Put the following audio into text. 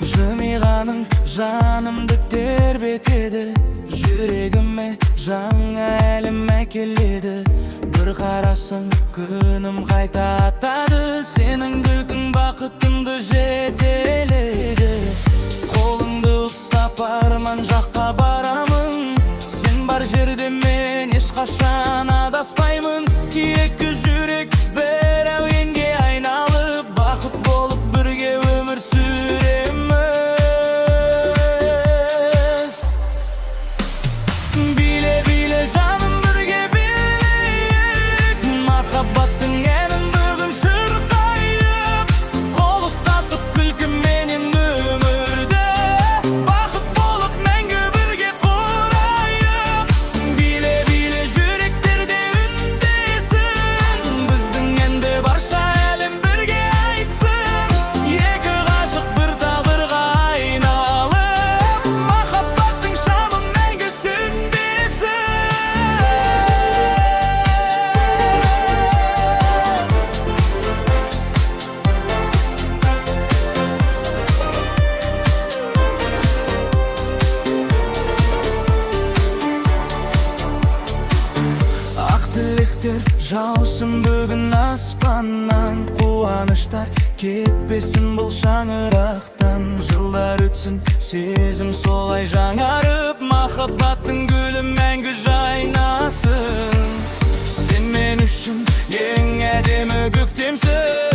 Жымиғаның жанымды тербетеді, жүрегіме жаңа әлем әкеледі. Бір қарасың күнім қайта атады, сенің күлкің бақытымды жетеледі. Қолыңды ұстап арман жаққа барамын, сен бар жерде мен ешқашан адаспаймын. Екі жүрек бір әуенге айналып, бақыт болып бірге өмір сүреміз. Биле биле жаным, бірге билейік, махаббаттың әнін бүгін шырқайық. Қол ұстасып күлкіменен өмірді бақыт болып мәңгі бірге құрайық. Биле биле жүректерде үндесін, біздің әнді барша әлем бірге айтсын. Екі ғашық бір тағдырға айналып, махаббаттың шамы мәңгі сөнбесін. Ақ тілектер жаусын бүгін аспаннан, қуаныштар кетпесін бұл шаңырақтан. Жылдар өтсін, сезім солай жаңарып, махаббаттың гүлі мәңгі жайнасын. Сен мен үшін ең әдемі көктемсің.